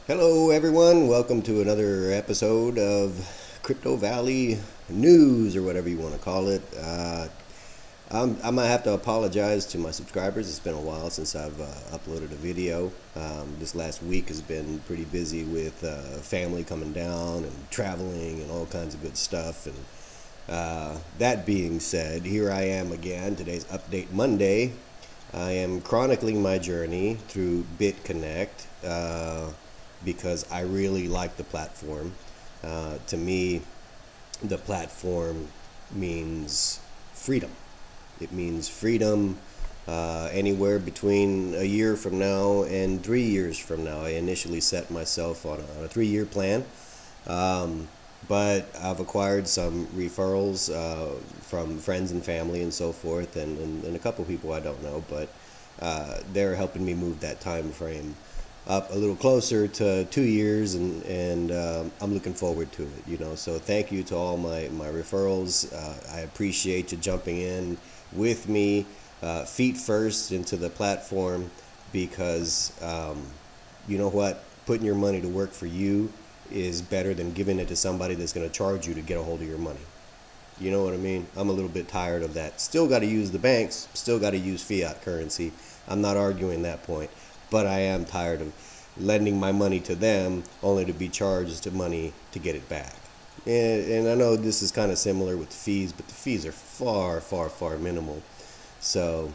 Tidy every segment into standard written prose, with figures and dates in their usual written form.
Hello, everyone. Welcome to another episode of Crypto Valley News, or whatever you want to call it. I might have to apologize to my subscribers. It's been a while since I've uploaded a video. This last week has been pretty busy with family coming down and traveling and all kinds of good stuff. And that being said, here I am again. Today's Update Monday. I am chronicling my journey through Bitconnect. Because I really like the platform. To me, the platform means freedom. It means freedom anywhere between a year from now and 3 years from now. I initially set myself on a 3-year plan, but I've acquired some referrals from friends and family and so forth, and a couple people I don't know, but they're helping me move that time frame up a little closer to 2 years, and I'm looking forward to it. So thank you to all my referrals. I appreciate you jumping in with me feet first into the platform, because you know what, putting your money to work for you is better than giving it to somebody that's going to charge you to get a hold of your money. You know what I mean? I'm a little bit tired of that. Still got to use the banks, still got to use fiat currency. I'm not arguing that point. But I am tired of lending my money to them only to be charged money to get it back. And I know this is kind of similar with the fees, but the fees are far, far, far minimal. So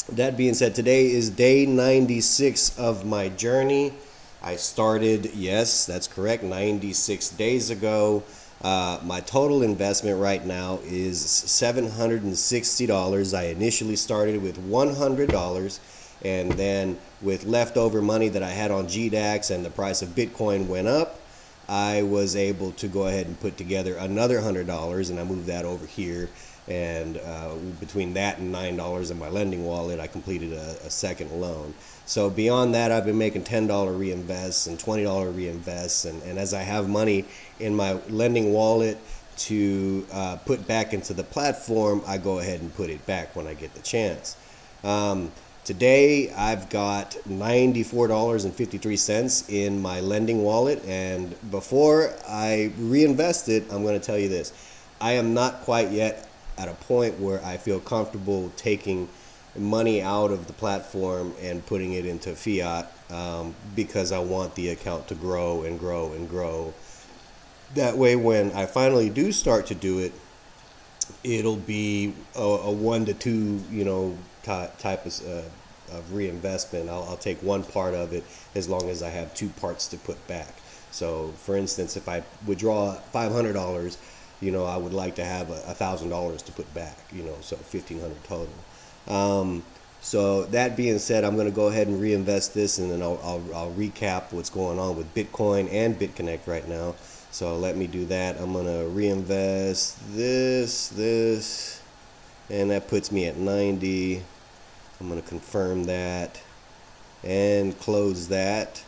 that being said, today is day 96 of my journey. I started, yes, that's correct, 96 days ago. My total investment right now is $760. I initially started with $100. And then with leftover money that I had on GDAX and the price of Bitcoin went up, I was able to go ahead and put together another $100, and I moved that over here. And between that and $9 in my lending wallet, I completed a second loan. So beyond that, I've been making $10 reinvests and $20 reinvests. And as I have money in my lending wallet to put back into the platform, I go ahead and put it back when I get the chance. Today, I've got $94.53 in my lending wallet, and before I reinvest it, I'm going to tell you this. I am not quite yet at a point where I feel comfortable taking money out of the platform and putting it into fiat, because I want the account to grow and grow and grow. That way, when I finally do start to do it, it'll be a 1 to 2, type of reinvestment. I'll take one part of it as long as I have two parts to put back. So for instance, if I withdraw $500, I would like to have $1,000 to put back, so $1,500 total. So that being said, I'm going to go ahead and reinvest this, and then I'll recap what's going on with Bitcoin and Bitconnect right now. So let me do that. I'm going to reinvest this, and that puts me at 90. I'm going to confirm that and close that,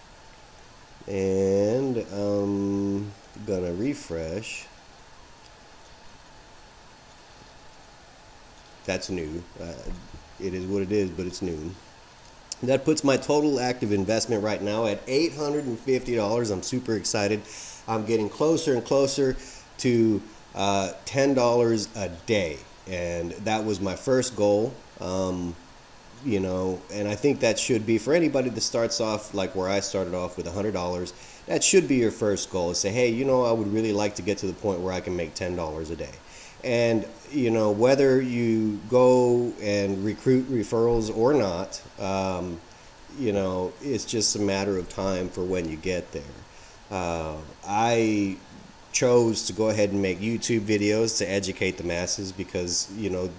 and I'm going to refresh. That's new. It is what it is, but it's new. That puts my total active investment right now at $850. I'm super excited. I'm getting closer and closer to $10 a day, and that was my first goal. And I think that should be, for anybody that starts off like where I started off with $100, that should be your first goal. Say, hey, I would really like to get to the point where I can make $10 a day. And, whether you go and recruit referrals or not, it's just a matter of time for when you get there. I chose to go ahead and make YouTube videos to educate the masses because,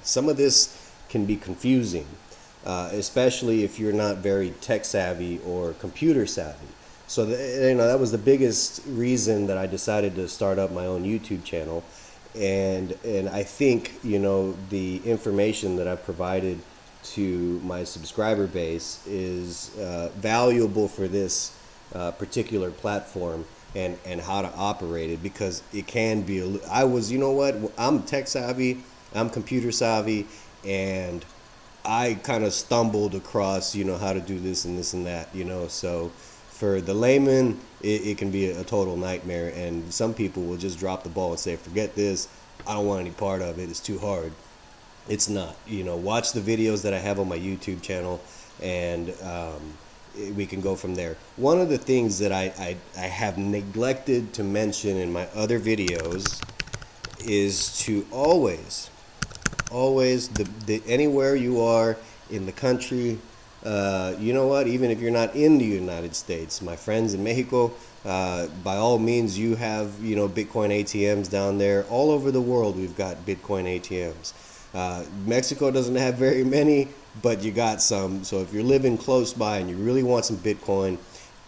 some of this can be confusing. Especially if you're not very tech savvy or computer savvy. So that was the biggest reason that I decided to start up my own YouTube channel. And I think the information that I've provided to my subscriber base is valuable for this particular platform and how to operate it, because it can be I'm tech savvy, I'm computer savvy, and I kind of stumbled across, how to do this and this and that, so For the layman, it can be a total nightmare, and some people will just drop the ball and say, forget this, I don't want any part of it, it's too hard. It's not. Watch the videos that I have on my YouTube channel, and we can go from there. One of the things that I have neglected to mention in my other videos is to always, anywhere you are in the country, you know what, even if you're not in the United States, my friends in Mexico, by all means, you have, Bitcoin ATMs down there. All over the world, we've got Bitcoin ATMs. Mexico doesn't have very many, but you got some. So if you're living close by and you really want some Bitcoin,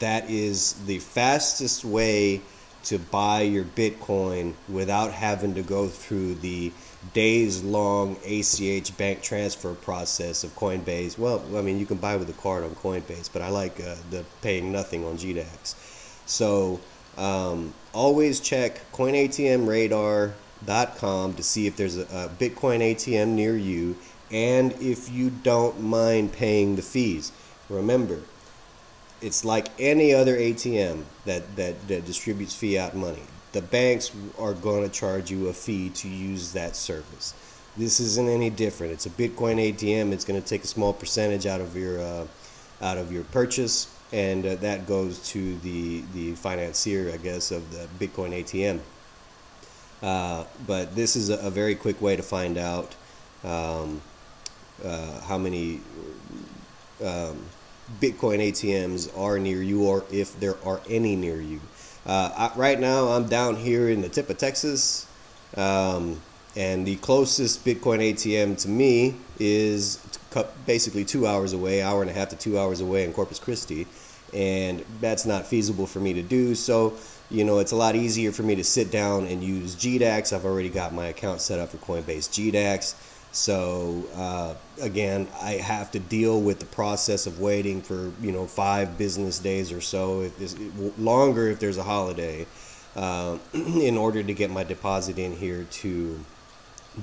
that is the fastest way to buy your Bitcoin without having to go through the days-long ACH bank transfer process of Coinbase. Well, I mean, you can buy with a card on Coinbase, but I like the paying nothing on GDAX. So always check coinatmradar.com to see if there's a Bitcoin ATM near you, and if you don't mind paying the fees. Remember, it's like any other ATM that distributes fiat money. The banks are going to charge you a fee to use that service. This isn't any different. It's a Bitcoin ATM. It's going to take a small percentage out of your purchase, and that goes to the financier, I guess, of the Bitcoin ATM. But this is a very quick way to find out how many Bitcoin ATMs are near you, or if there are any near you. Right now, I'm down here in the tip of Texas, and the closest Bitcoin ATM to me is basically 2 hours away, hour and a half to 2 hours away in Corpus Christi, and that's not feasible for me to do. So, it's a lot easier for me to sit down and use GDAX. I've already got my account set up for Coinbase GDAX. So again, I have to deal with the process of waiting for 5 business days or so, if it's longer if there's a holiday, in order to get my deposit in here to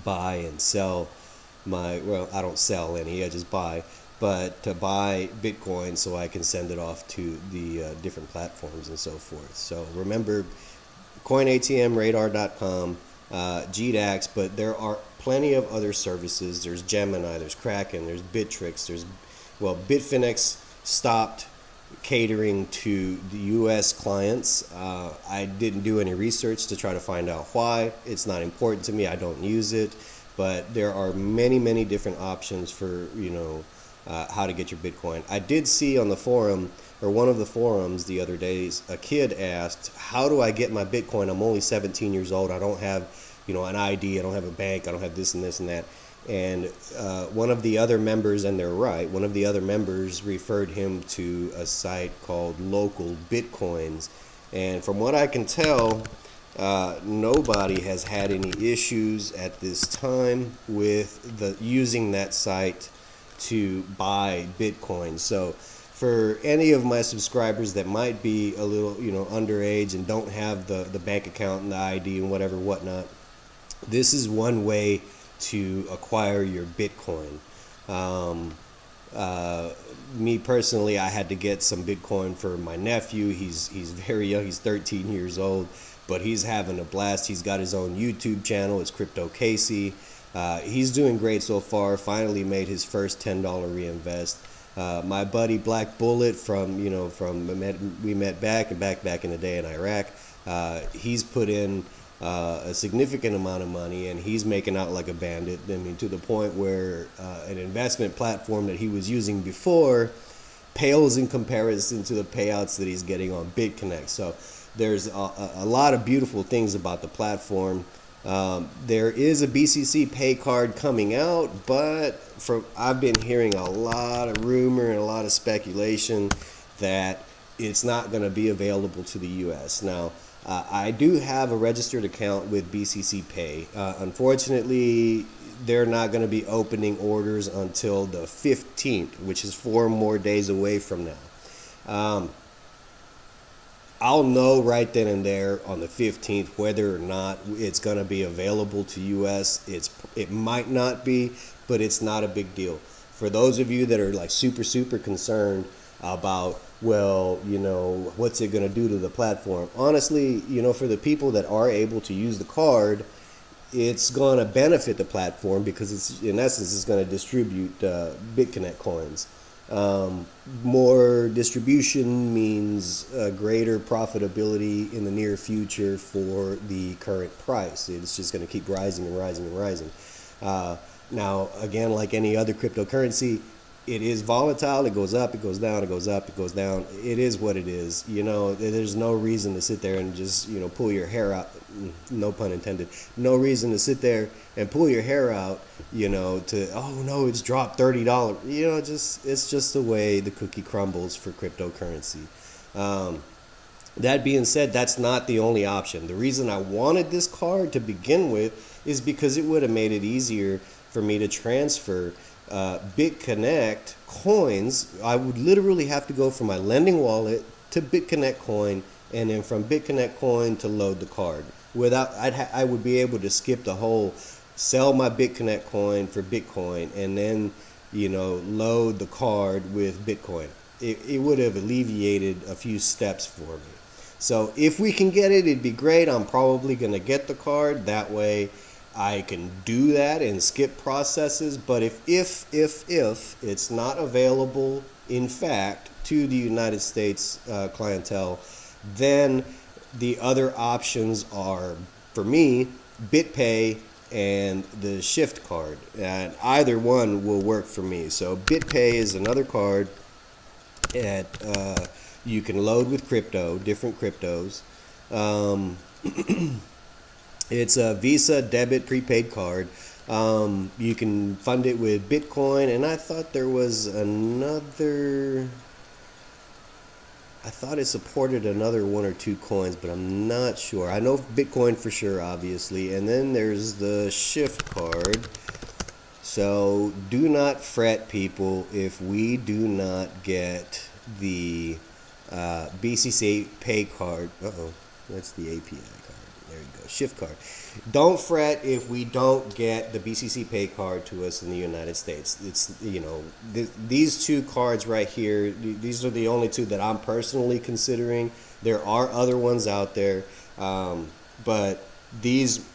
buy and sell I don't sell any, I just buy, but to buy Bitcoin so I can send it off to the different platforms and so forth. So remember, coinatmradar.com, GDAX, but there are plenty of other services. There's Gemini, there's Kraken, there's Bittrex, Bitfinex stopped catering to the U.S. clients. I didn't do any research to try to find out why. It's not important to me. I don't use it, but there are many different options for how to get your Bitcoin. I did see on the forum, or one of the forums the other days, a kid asked, how do I get my Bitcoin? I'm only 17 years old. I don't have an ID, I don't have a bank, I don't have this and this and that. And one of the other members, and they're right, one of the other members referred him to a site called Local Bitcoins. And from what I can tell, nobody has had any issues at this time with using that site to buy Bitcoin. So for any of my subscribers that might be a little underage and don't have the bank account and the ID and whatnot, this is one way to acquire your Bitcoin. Me personally, I had to get some Bitcoin for my nephew. He's very young. He's 13 years old, but he's having a blast. He's got his own YouTube channel. It's Crypto Casey. He's doing great so far. Finally made his first $10 reinvest. My buddy Black Bullet we met back in the day in Iraq. He's put in a significant amount of money, and he's making out like a bandit. I mean, to the point where an investment platform that he was using before pales in comparison to the payouts that he's getting on Bitconnect. So there's a lot of beautiful things about the platform. There is a BCC Pay Card coming out, but I've been hearing a lot of rumor and a lot of speculation that it's not going to be available to the U.S. Now, I do have a registered account with BCC Pay. Unfortunately, they're not going to be opening orders until the 15th, which is 4 more days away from now. I'll know right then and there on the 15th whether or not it's going to be available to U.S. It might not be, but it's not a big deal. For those of you that are like super concerned about well, what's it going to do to the platform? Honestly, for the people that are able to use the card, it's going to benefit the platform because it's, in essence, it's going to distribute Bitconnect coins. More distribution means greater profitability in the near future for the current price. It's just going to keep rising and rising and rising. Now, again, like any other cryptocurrency, it is volatile. It goes up, it goes down, it goes up, it goes down. It is what it is. There's no reason to sit there and just, pull your hair out. No pun intended. No reason to sit there and pull your hair out, oh no, it's dropped $30. It's just the way the cookie crumbles for cryptocurrency. That being said, that's not the only option. The reason I wanted this card to begin with is because it would have made it easier for me to transfer Bitconnect coins. I would literally have to go from my lending wallet to Bitconnect coin, and then from Bitconnect coin to load the card. I would be able to skip the whole sell my Bitconnect coin for Bitcoin and then load the card with Bitcoin. It would have alleviated a few steps for me. So if we can get it, it'd be great. I'm probably going to get the card. That way I can do that and skip processes. But if it's not available, in fact, to the United States clientele, then the other options are, for me, Bitpay and the Shift card. And either one will work for me. So Bitpay is another card that you can load with different cryptos. It's a Visa debit prepaid card. You can fund it with Bitcoin, and I thought there was I thought it supported another one or two coins, but I'm not sure. I know Bitcoin for sure, obviously, and then there's the Shift card. So do not fret, people, if we do not get the BCC Pay Card. That's the API card. There you go, Shift card. Don't fret if we don't get the BCC Pay Card to us in the United States. It's these two cards right here. These are the only two that I'm personally considering. There are other ones out there, but these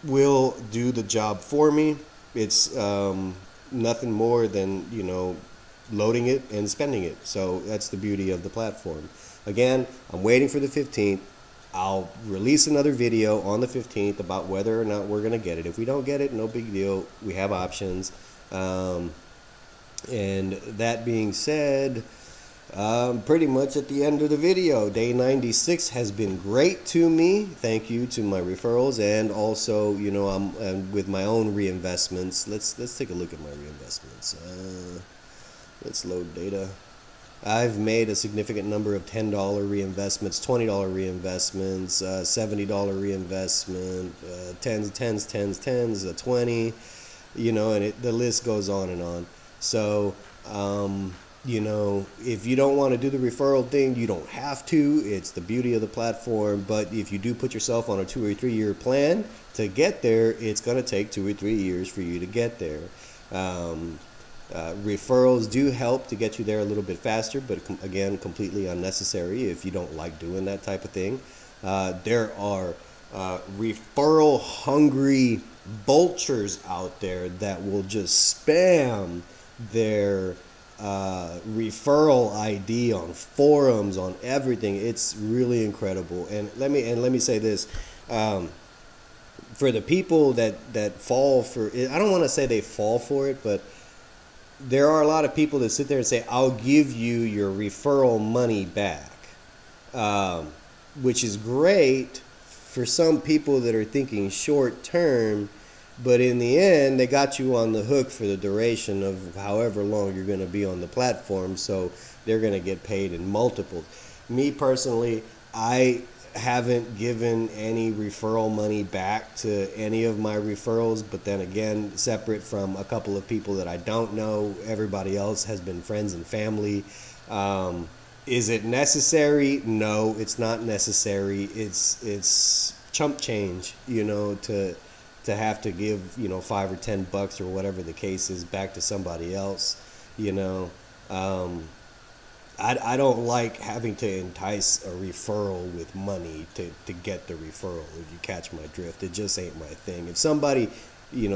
will do the job for me. It's nothing more than loading it and spending it. So that's the beauty of the platform. Again, I'm waiting for the 15th. I'll release another video on the 15th about whether or not we're going to get it. If we don't get it, no big deal. We have options. And that being said, pretty much at the end of the video, day 96 has been great to me. Thank you to my referrals, and also, I'm with my own reinvestments. Let's take a look at my reinvestments. Let's load data. I've made a significant number of $10 reinvestments, $20 reinvestments, $70 reinvestment, tens, 20, and the list goes on and on. So, if you don't want to do the referral thing, you don't have to. It's the beauty of the platform. But if you do put yourself on a 2 or 3 year plan to get there, it's going to take 2 or 3 years for you to get there. Referrals do help to get you there a little bit faster, but again, completely unnecessary if you don't like doing that type of thing. There are referral hungry vultures out there that will just spam their referral ID on forums, on everything. It's really incredible. And let me say this. For the people that fall for it, I don't want to say they fall for it, but there are a lot of people that sit there and say, I'll give you your referral money back, which is great for some people that are thinking short term, but in the end, they got you on the hook for the duration of however long you're going to be on the platform, so they're going to get paid in multiples. Me personally, I haven't given any referral money back to any of my referrals, but then again, separate from a couple of people that I don't know, everybody else has been friends and family. Is it necessary? No, it's not necessary. It's chump change, to have to give, $5 or $10 or whatever the case is back to somebody else, I don't like having to entice a referral with money to get the referral, if you catch my drift. It just ain't my thing. If somebody,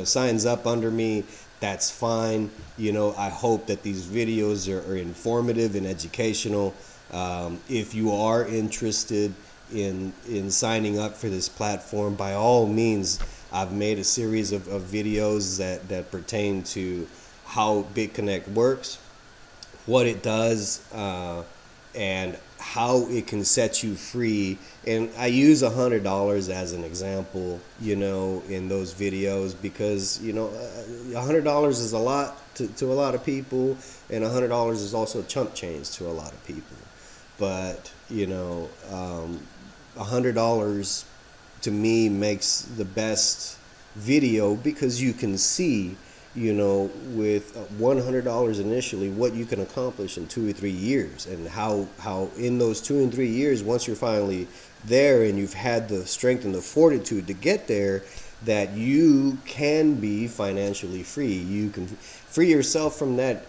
signs up under me, that's fine. I hope that these videos are informative and educational. If you are interested in signing up for this platform, by all means, I've made a series of videos that pertain to how Bitconnect works, what it does, and how it can set you free. And I use $100 as an example, in those videos, because $100 is a lot to a lot of people, and $100 is also chump change to a lot of people. But $100 to me makes the best video, because you can see, with $100 initially, what you can accomplish in 2 or 3 years, and how in those 2 and 3 years, once you're finally there and you've had the strength and the fortitude to get there, that you can be financially free. You can free yourself from that,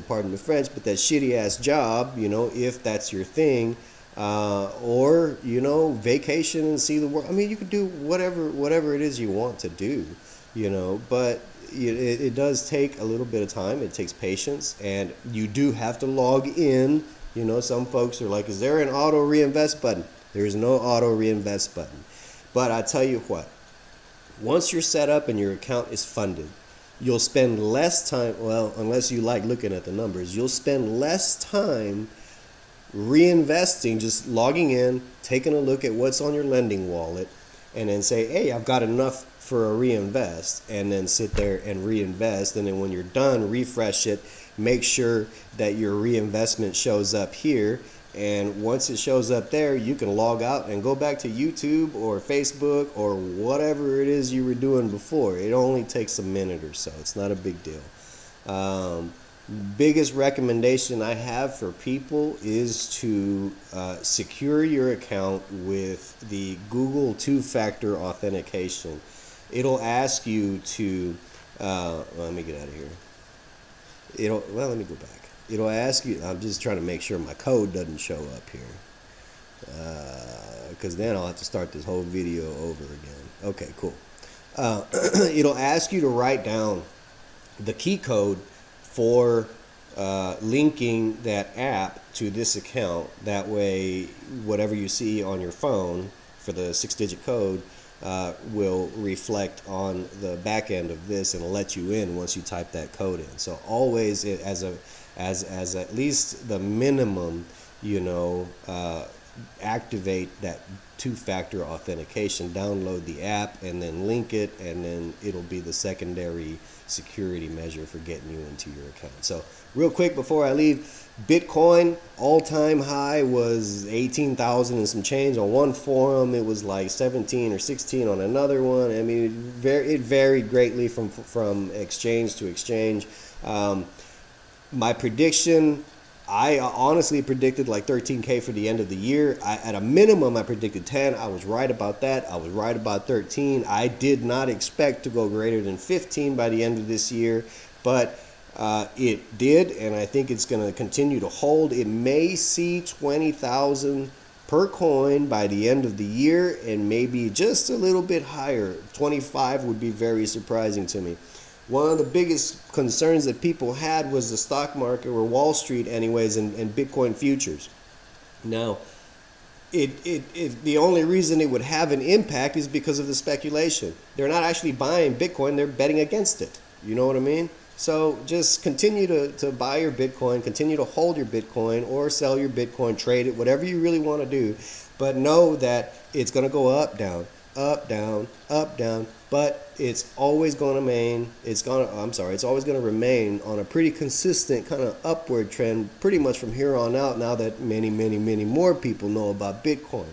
pardon the French, but that shitty ass job, if that's your thing, or vacation and see the world. I mean, you can do whatever it is you want to do, but it does take a little bit of time. It takes patience, and you do have to log in. Some folks are like, is there an auto reinvest button? There is no auto reinvest button. But I tell you what, once you're set up and your account is funded, you'll spend less time, well, unless you like looking at the numbers, you'll spend less time reinvesting, just logging in, taking a look at what's on your lending wallet, and then say, hey, I've got enough for a reinvest, and then sit there and reinvest. And then when you're done, refresh it, make sure that your reinvestment shows up here. And once it shows up there, you can log out and go back to YouTube or Facebook or whatever it is you were doing before. It only takes a minute or so. It's not a big deal. Biggest recommendation I have for people is to secure your account with the Google two-factor authentication. It'll ask you to, let me get out of here. Let me go back. It'll ask you, I'm just trying to make sure my code doesn't show up here, because then I'll have to start this whole video over again. Okay, cool. It'll ask you to write down the key code for linking that app to this account. That way, whatever you see on your phone for the 6-digit code will reflect on the back end of this and let you in once you type that code in. So always, as at least the minimum, activate that two-factor authentication, download the app, and then link it, and then it'll be the secondary security measure for getting you into your account. So real quick before I leave, Bitcoin all-time high was 18,000 and some change on one forum. It was like 17 or 16 on another one. I mean, it varied greatly from exchange to exchange. My prediction, I honestly predicted like 13K for the end of the year. At a minimum, I predicted 10. I was right about that. I was right about 13. I did not expect to go greater than 15 by the end of this year, but it did, and I think it's going to continue to hold. It may see 20,000 per coin by the end of the year, and maybe just a little bit higher. 25 would be very surprising to me. One of the biggest concerns that people had was the stock market, or Wall Street anyways, and Bitcoin futures. Now, the only reason it would have an impact is because of the speculation. They're not actually buying Bitcoin, they're betting against it. You know what I mean? So just continue to buy your Bitcoin, continue to hold your Bitcoin, or sell your Bitcoin, trade it, whatever you really want to do. But know that it's going to go up, down, up, down, up, down. But it's always going to remain. It's always going to remain on a pretty consistent kind of upward trend, pretty much from here on out. Now that many more people know about Bitcoin.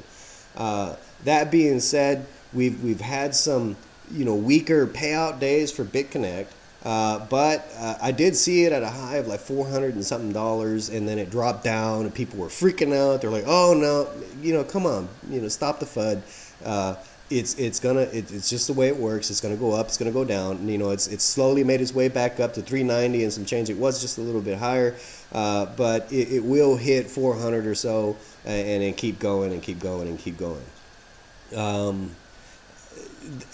That being said, we've had some weaker payout days for Bitconnect, but I did see it at a high of like $400 and something, and then it dropped down, and people were freaking out. They're like, "Oh no, come on, stop the FUD." it's just the way it works. It's gonna go up, it's gonna go down. And, you know, it's slowly made its way back up to 390 and some change. It was just a little bit higher, but it will hit 400 or so, and then keep going and keep going and keep going.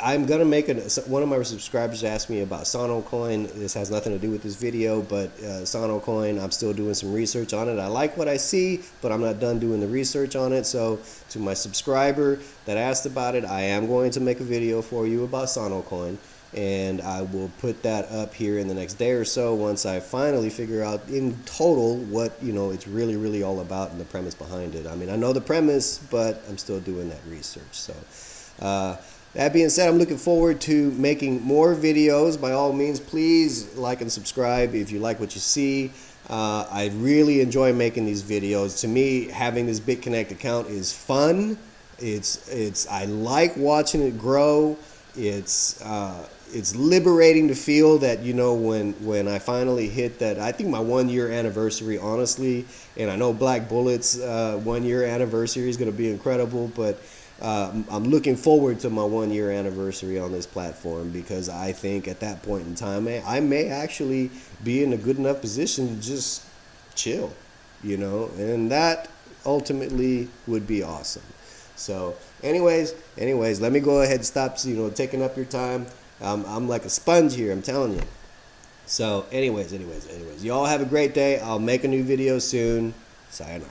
I'm gonna make one of my subscribers asked me about Sono Coin. This has nothing to do with this video, but Sono Coin, I'm still doing some research on it. I like what I see, but I'm not done doing the research on it. So to my subscriber that asked about it, I am going to make a video for you about Sono Coin, and I will put that up here in the next day or so once I finally figure out in total what, you know, it's really all about and the premise behind it. I mean, I know the premise, but I'm still doing that research. So that being said, I'm looking forward to making more videos. By all means, please like and subscribe if you like what you see. I really enjoy making these videos. To me, having this Bitconnect account is fun. I like watching it grow. It's liberating to feel that, you know, when I finally hit that, I think my 1 year anniversary, honestly, and I know Black Bullet's 1 year anniversary is going to be incredible, but I'm looking forward to my 1 year anniversary on this platform, because I think at that point in time, I may actually be in a good enough position to just chill, you know, and that ultimately would be awesome. So anyways, let me go ahead and stop, you know, taking up your time. I'm like a sponge here, I'm telling you. So anyways, y'all have a great day. I'll make a new video soon. Sayonara.